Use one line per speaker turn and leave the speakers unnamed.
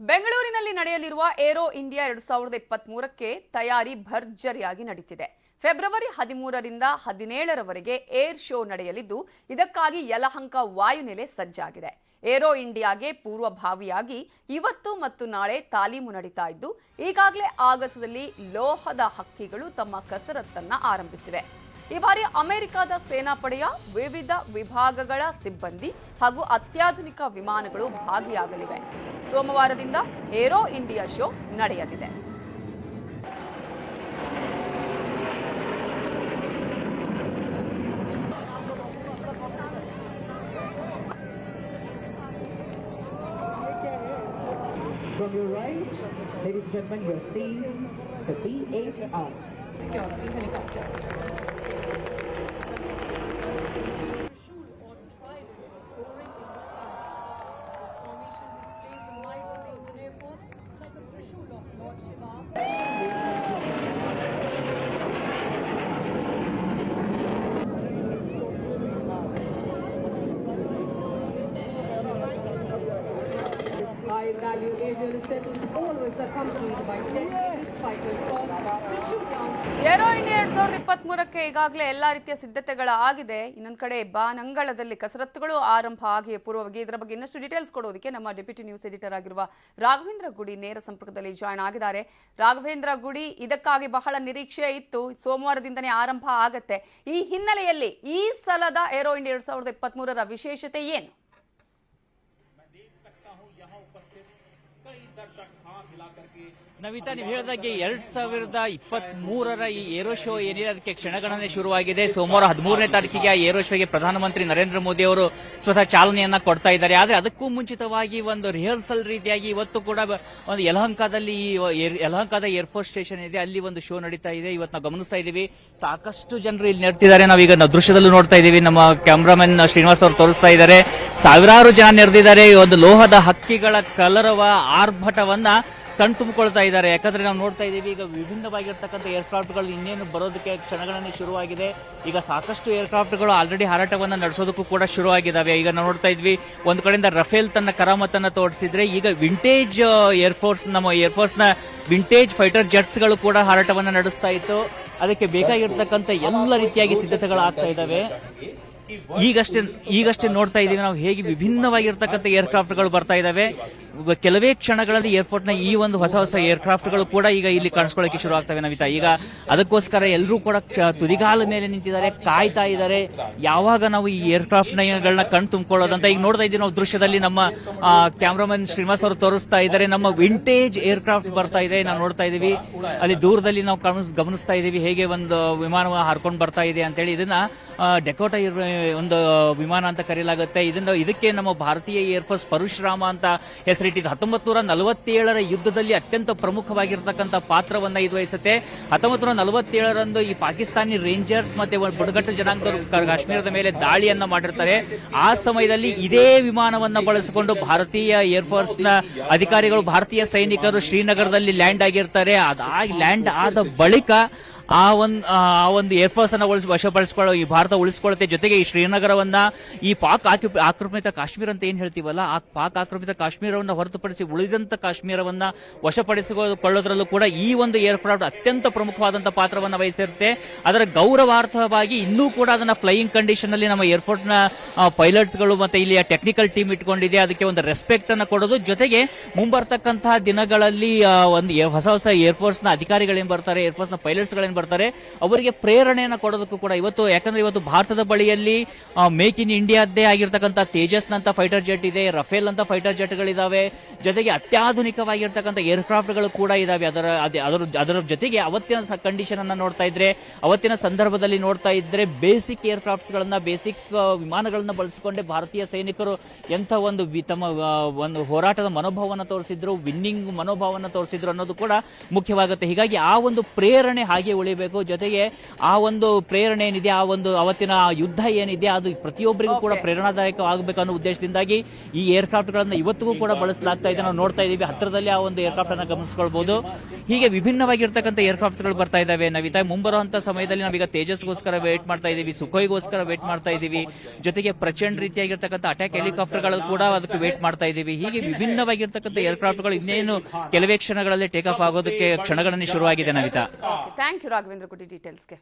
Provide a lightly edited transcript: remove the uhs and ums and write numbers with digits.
ಬೆಂಗಳೂರಿನಲ್ಲಿ ನಡೆಯಲಿರುವ aero India 2023ಕ್ಕೆ ತಯಾರಿ ಭರ್ಜರಿಯಾಗಿ ನಡೆಯುತ್ತಿದೆ. ಫೆಬ್ರವರಿ 13ರಿಂದ 17ರವರೆಗೆ ಏರ್ ಶೋ ನಡೆಯಲಿದ್ದು, ಇದಕ್ಕಾಗಿ ಯಲಹಂಕ ವಾಯುನೆಲೆ ಸಜ್ಜಾಗಿದೆ. ಏರೋ ಇಂಡಿಯಾಗೆ ಪೂರ್ವಭಾವಿಯಾಗಿ ಇವತ್ತು ಮತ್ತು ನಾಳೆ ತಾಲೀಮು ನಡೀತಾ ಇದ್ದು, ಈಗಾಗಲೇ ಆಗಸದಲ್ಲಿ ಲೋಹದ ಹಕ್ಕಿಗಳು ತಮ್ಮ ಕಸರತ್ತನ್ನ ಆರಂಭಿಸಿವೆ. ಈ ಬಾರಿ ಅಮೆರಿಕದ ಸೇನಾಪಡೆಯ ವಿವಿಧ ವಿಭಾಗಗಳ ಸಿಬ್ಬಂದಿ ಹಾಗೂ ಅತ್ಯಾಧುನಿಕ ವಿಮಾನಗಳು ಭಾಗಿಯಾಗಲಿವೆ. ಸೋಮವಾರದಿಂದ ಏರೋ ಇಂಡಿಯಾ ಶೋ ನಡೆಯಲಿದೆ.
From your right, ladies and gentlemen, you are seeing the B-8R.
Security helicopter. High-value aerial set is always accompanied by dedicated fighter squads to shoot down.
Aero India 2023ಕ್ಕೆ ಈಗಾಗಲೇ ಎಲ್ಲಾ ರೀತಿಯ ಸಿದ್ಧತೆಗಳಾಗಿದೆ. ಇನ್ನೊಂದು ಕಡೆ ಬಾನಂಗಳದಲ್ಲಿ ಕಸರತ್ತುಗಳು ಆರಂಭ ಆಗಿವೆ ಪೂರ್ವವಾಗಿ. ಇದರ ಬಗ್ಗೆ ಇನ್ನಷ್ಟು ಡೀಟೇಲ್ಸ್ ಕೊಡೋದಕ್ಕೆ ನಮ್ಮ ಡೆಪ್ಯೂಟಿ ನ್ಯೂಸ್ ಎಡಿಟರ್ ಆಗಿರುವ ರಾಘವೇಂದ್ರ ಗುಡಿ ನೇರ ಸಂಪರ್ಕದಲ್ಲಿ ಜಾಯ್ನ್ ಆಗಿದ್ದಾರೆ. ರಾಘವೇಂದ್ರ ಗುಡಿ, ಇದಕ್ಕಾಗಿ ಬಹಳ ನಿರೀಕ್ಷೆ ಇತ್ತು, ಸೋಮವಾರದಿಂದನೇ ಆರಂಭ ಆಗತ್ತೆ. ಈ ಹಿನ್ನೆಲೆಯಲ್ಲಿ ಈ ಸಲದ ಏರೋ ಇಂಡಿಯಾ 2023ರ ವಿಶೇಷತೆ ಏನು?
ನವಿತಾ, ನೀವು ಹೇಳಿದಾಗೆ 2023ರ ಈ ಏರೋ ಶೋ ಏನಿದೆ ಅದಕ್ಕೆ ಕ್ಷಣಗಣನೆ ಶುರುವಾಗಿದೆ. ಸೋಮವಾರ 13ನೇ ತಾರೀಕಿಗೆ ಆ ಏರೋ ಶೋಗೆ ಪ್ರಧಾನಮಂತ್ರಿ ನರೇಂದ್ರ ಮೋದಿ ಅವರು ಸ್ವತಃ ಚಾಲನೆಯನ್ನ ಕೊಡ್ತಾ ಇದ್ದಾರೆ. ಆದ್ರೆ ಅದಕ್ಕೂ ಮುಂಚಿತವಾಗಿ ಒಂದು ರಿಹರ್ಸಲ್ ರೀತಿಯಾಗಿ ಇವತ್ತು ಕೂಡ ಒಂದು ಯಲಹಂಕದಲ್ಲಿ ಯಲಹಂಕದ ಏರ್ಫೋರ್ಸ್ ಸ್ಟೇಷನ್ ಇದೆ, ಅಲ್ಲಿ ಒಂದು ಶೋ ನಡೀತಾ ಇದೆ. ಇವತ್ತು ನಾವು ಗಮನಿಸ್ತಾ ಇದೀವಿ, ಸಾಕಷ್ಟು ಜನರು ಇಲ್ಲಿ ನೆರೆದಿದ್ದಾರೆ. ನಾವೀಗ ದೃಶ್ಯದಲ್ಲೂ ನೋಡ್ತಾ ಇದೀವಿ, ನಮ್ಮ ಕ್ಯಾಮ್ರಾಮನ್ ಶ್ರೀನಿವಾಸ್ ಅವರು ತೋರಿಸ್ತಾ ಇದ್ದಾರೆ. ಸಾವಿರಾರು ಜನ ನೆರೆದಿದ್ದಾರೆ. ಒಂದು ಲೋಹದ ಹಕ್ಕಿಗಳ ಕಲರವ ಆರ್ಭಟವನ್ನ ಕಣ್ತುಂಬಿಕೊಳ್ತಾ ಇದ್ದಾರೆ. ಯಾಕಂದ್ರೆ ನಾವು ನೋಡ್ತಾ ಇದೀವಿ, ಈಗ ವಿಭಿನ್ನವಾಗಿರ್ತಕ್ಕಂಥ ಏರ್ಕ್ರಾಫ್ಟ್ಗಳು ಇನ್ನೇನು ಬರೋದಕ್ಕೆ ಕ್ಷಣಗಣನೆ ಶುರುವಾಗಿದೆ. ಈಗ ಸಾಕಷ್ಟು ಏರ್ಕ್ರಾಫ್ಟ್ಗಳು ಆಲ್ರೆಡಿ ಹಾರಾಟವನ್ನ ನಡೆಸೋದಕ್ಕೂ ಕೂಡ ಶುರುವಾಗಿದ್ದಾವೆ. ಈಗ ನಾವು ನೋಡ್ತಾ ಇದ್ವಿ, ಒಂದು ಕಡೆಯಿಂದ ರಫೇಲ್ ತನ್ನ ಕರಾಮತ್ತನ್ನ ತೋರಿಸಿದ್ರೆ, ಈಗ ವಿಂಟೇಜ್ ಏರ್ಫೋರ್ಸ್, ನಮ್ಮ ಏರ್ಫೋರ್ಸ್ ನ ವಿಂಟೇಜ್ ಫೈಟರ್ ಜೆಟ್ಸ್ ಗಳು ಕೂಡ ಹಾರಾಟವನ್ನ ನಡೆಸ್ತಾ ಇತ್ತು. ಅದಕ್ಕೆ ಬೇಕಾಗಿರ್ತಕ್ಕಂಥ ಎಲ್ಲ ರೀತಿಯಾಗಿ ಸಿದ್ಧತೆಗಳು ಆಗ್ತಾ ಇದ್ದಾವೆ. ಈಗಷ್ಟೇ ನೋಡ್ತಾ ಇದೀವಿ ನಾವು ಹೇಗೆ ವಿಭಿನ್ನವಾಗಿರ್ತಕ್ಕಂಥ ಏರ್ಕ್ರಾಫ್ಟ್ಗಳು ಬರ್ತಾ ಇದಾವೆ. ಕೆಲವೇ ಕ್ಷಣಗಳಲ್ಲಿ ಏರ್ಪೋರ್ಟ್ ನ ಈ ಒಂದು ಹೊಸ ಹೊಸ ಏರ್ಕ್ರಾಫ್ಟ್ಗಳು ಕೂಡ ಈಗ ಇಲ್ಲಿ ಕಾಣಿಸ್ಕೊಳ್ಳಕ್ಕೆ ಶುರು ಆಗ್ತವೆ ನವಿತಾ. ಈಗ ಅದಕ್ಕೋಸ್ಕರ ಎಲ್ಲರೂ ಕೂಡ ತುದಿಗಾಲ ಮೇಲೆ ನಿಂತಿದ್ದಾರೆ, ಕಾಯ್ತಾ ಇದ್ದಾರೆ ಯಾವಾಗ ನಾವು ಈ ಏರ್ಕ್ರಾಫ್ಟ್ ಗಳನ್ನ ಕಣ್ ತುಂಬಿಕೊಳ್ಳೋದಂತ. ಈಗ ನೋಡ್ತಾ ಇದ್ದೀವಿ ನಾವು ದೃಶ್ಯದಲ್ಲಿ, ನಮ್ಮ ಕ್ಯಾಮ್ರಾಮನ್ ಶ್ರೀನಿವಾಸ್ ಅವರು ತೋರಿಸ್ತಾ ಇದ್ದಾರೆ, ನಮ್ಮ ವಿಂಟೇಜ್ ಏರ್ಕ್ರಾಫ್ಟ್ ಬರ್ತಾ ಇದೆ. ನಾವು ನೋಡ್ತಾ ಇದೀವಿ, ಅಲ್ಲಿ ದೂರದಲ್ಲಿ ನಾವು ಗಮನಿಸ್ತಾ ಇದೀವಿ ಹೇಗೆ ಒಂದು ವಿಮಾನ ಹಾರ್ಕೊಂಡು ಬರ್ತಾ ಇದೆ ಅಂತೇಳಿ. ಇದನ್ನ ಡೆಕೋಟಾ ಒಂದು ವಿಮಾನ ಅಂತ ಕರೆಯಲಾಗುತ್ತೆ. ಇದಕ್ಕೆ ನಮ್ಮ ಭಾರತೀಯ ಏರ್ಫೋರ್ಸ್ ಪರಶುರಾಮ ಅಂತ ಹೆಸರಿಟ್ಟಿದ್ದು. 1947ರ ಯುದ್ಧದಲ್ಲಿ ಅತ್ಯಂತ ಪ್ರಮುಖವಾಗಿರ್ತಕ್ಕಂಥ ಪಾತ್ರವನ್ನ ಇದು ವಹಿಸುತ್ತೆ. 1947ರಂದು ಈ ಪಾಕಿಸ್ತಾನಿ ರೇಂಜರ್ಸ್ ಮತ್ತೆ ಬುಡಕಟ್ಟು ಜನಾಂಗದವರು ಕಾಶ್ಮೀರದ ಮೇಲೆ ದಾಳಿಯನ್ನ ಮಾಡಿರ್ತಾರೆ. ಆ ಸಮಯದಲ್ಲಿ ಇದೇ ವಿಮಾನವನ್ನ ಬಳಸಿಕೊಂಡು ಭಾರತೀಯ ಏರ್ಫೋರ್ಸ್ ನ ಅಧಿಕಾರಿಗಳು, ಭಾರತೀಯ ಸೈನಿಕರು ಶ್ರೀನಗರದಲ್ಲಿ ಲ್ಯಾಂಡ್ ಆಗಿರ್ತಾರೆ. ಲ್ಯಾಂಡ್ ಆದ ಬಳಿಕ ಆ ಒಂದು ಏರ್ಫೋರ್ಸ್ ಅನ್ನ ವಶಪಡಿಸಿಕೊಳ್ಳೋ ಈ ಭಾರತ ಉಳಿಸಿಕೊಳ್ಳುತ್ತೆ. ಜೊತೆಗೆ ಈ ಶ್ರೀನಗರವನ್ನ, ಈ ಪಾಕ್ ಆಕ್ರಮಿತ ಕಾಶ್ಮೀರ ಅಂತ ಏನ್ ಹೇಳ್ತೀವಲ್ಲ, ಆ ಪಾಕ್ ಆಕ್ರಮಿತ ಕಾಶ್ಮೀರವನ್ನ ಹೊರತುಪಡಿಸಿ ಉಳಿದಂತ ಕಾಶ್ಮೀರವನ್ನ ವಶಪಡಿಸಿಕೊಳ್ಳೋದ್ರಲ್ಲೂ ಕೂಡ ಈ ಒಂದು ಏರ್ಕ್ರಾಫ್ಟ್ ಅತ್ಯಂತ ಪ್ರಮುಖವಾದಂತಹ ಪಾತ್ರವನ್ನ ವಹಿಸಿರುತ್ತೆ. ಅದರ ಗೌರವಾರ್ಥವಾಗಿ ಇನ್ನೂ ಕೂಡ ಅದನ್ನ ಫ್ಲೈಯಿಂಗ್ ಕಂಡೀಷನ್ ಅಲ್ಲಿ ನಮ್ಮ ಏರ್ಫೋರ್ಸ್ ನ ಪೈಲಟ್ಸ್ ಗಳು ಮತ್ತೆ ಇಲ್ಲಿ ಟೆಕ್ನಿಕಲ್ ಟೀಮ್ ಇಟ್ಕೊಂಡಿದೆ. ಅದಕ್ಕೆ ಒಂದು ರೆಸ್ಪೆಕ್ಟ್ ಅನ್ನ ಕೊಡೋದು, ಜೊತೆಗೆ ಮುಂಬರ್ತಕ್ಕಂತಹ ದಿನಗಳಲ್ಲಿ ಒಂದು ಹೊಸ ಹೊಸ ಏರ್ಫೋರ್ಸ್ ನ ಅಧಿಕಾರಿಗಳೇನ್ ಬರ್ತಾರೆ, ಏರ್ಫೋರ್ಸ್ ನ ಪೈಲಟ್ಸ್ ಗಳೇನ್ ಬರ್ತಾರೆ, ಅವರಿಗೆ ಪ್ರೇರಣೆಯನ್ನು ಕೊಡೋದಕ್ಕೂ ಕೂಡ ಇವತ್ತು, ಯಾಕಂದ್ರೆ ಇವತ್ತು ಭಾರತದ ಬಳಿಯಲ್ಲಿ ಮೇಕ್ ಇನ್ ಇಂಡಿಯಾದ್ದೇ ಆಗಿರ್ತಕ್ಕಂಥ ತೇಜಸ್ ನಂತ ಫೈಟರ್ ಜೆಟ್ ಇದೆ, ರಫೇಲ್ ಅಂತ ಫೈಟರ್ ಜೆಟ್ ಗಳಿದಾವೆ, ಜೊತೆಗೆ ಅತ್ಯಾಧುನಿಕವಾಗಿರ್ತಕ್ಕಂಥ ಏರ್ಕ್ರಾಫ್ಟ್ ಗಳು ಕೂಡ ಇದಾವೆ. ಅದರ ಜೊತೆಗೆ ಅವತ್ತಿನ ಕಂಡೀಷನ್ ಅನ್ನ ನೋಡ್ತಾ ಇದ್ರೆ, ಅವತ್ತಿನ ಸಂದರ್ಭದಲ್ಲಿ ನೋಡ್ತಾ ಇದ್ರೆ, ಬೇಸಿಕ್ ಏರ್ಕ್ರಾಫ್ಟ್ಸ್ ಗಳನ್ನ, ಬೇಸಿಕ್ ವಿಮಾನಗಳನ್ನ ಬಳಸಿಕೊಂಡೇ ಭಾರತೀಯ ಸೈನಿಕರು ಎಂಥ ತಮ್ಮ ಒಂದು ಹೋರಾಟದ ಮನೋಭಾವವನ್ನು ತೋರಿಸಿದ್ರು, ವಿನ್ನಿಂಗ್ ಮನೋಭಾವವನ್ನು ತೋರಿಸಿದ್ರು ಅನ್ನೋದು ಕೂಡ ಮುಖ್ಯವಾಗುತ್ತೆ. ಹೀಗಾಗಿ ಆ ಒಂದು ಪ್ರೇರಣೆ ಹಾಗೆ ಉಳಿಬೇಕು. ಜೊತೆಗೆ ಆ ಒಂದು ಪ್ರೇರಣೆ ಏನಿದೆ, ಆ ಒಂದು ಅವತ್ತಿನ ಯುದ್ಧ ಏನಿದೆ ಅದು ಪ್ರತಿಯೊಬ್ಬರಿಗೂ ಕೂಡ ಪ್ರೇರಣಾದಾಯಕ ಆಗಬೇಕು ಅನ್ನೋ ಉದ್ದೇಶದಿಂದಾಗಿ ಈ ಏರ್ಕ್ರಾಫ್ಟ್ ಗಳನ್ನ ಇವತ್ತಿಗೂ ಕೂಡ ಬಳಸಲಾಗ್ತಾ ಇದೆ. ನಾವು ನೋಡ್ತಾ ಇದೀವಿ, ಹತ್ತಿರದಲ್ಲಿ ಆ ಒಂದು ಏರ್ಕ್ರಾಫ್ಟ್ ಅನ್ನ ಗಮನಿಸಿಕೊಳ್ಬಹುದು. ಹೀಗೆ ವಿಭಿನ್ನವಾಗಿರ್ತಕ್ಕಂಥ ಏರ್ಕ್ರಾಫ್ಟ್ ಗಳು ಬರ್ತಾ ಇದಾವೆ ನವಿತಾ. ಮುಂಬರುವಂತ ಸಮಯದಲ್ಲಿ ನಾವೀಗ ತೇಜಸ್ಗೋಸ್ಕರ ವೇಟ್ ಮಾಡ್ತಾ ಇದೀವಿ, ಸುಖೋಯ್ಗೋಸ್ಕರ ವೇಟ್ ಮಾಡ್ತಾ ಇದೀವಿ, ಜೊತೆಗೆ ಪ್ರಚಂಡ್ ರೀತಿಯಾಗಿರ್ತಕ್ಕಂಥ ಅಟ್ಯಾಕ್ ಹೆಲಿಕಾಪ್ಟರ್ ಗಳು ಕೂಡ ಅದಕ್ಕೆ ವೇಟ್ ಮಾಡ್ತಾ ಇದೀವಿ. ಹೀಗೆ ವಿಭಿನ್ನವಾಗಿರ್ತಕ್ಕಂಥ ಏರ್ಕ್ರಾಫ್ಟ್ ಗಳು ಇನ್ನೇನು ಕೆಲವೇ ಕ್ಷಣಗಳಲ್ಲಿ ಟೇಕ್ ಆಫ್ ಆಗೋದಕ್ಕೆ ಕ್ಷಣಗಣನೆ ಶುರುವಾಗಿದೆ ನವಿತಾ.
ಥ್ಯಾಂಕ್ ಯು ರಾಘವೇಂದ್ರ ಕುಟಿ ಡೀಟೇಲ್ಸ್ಗೆ.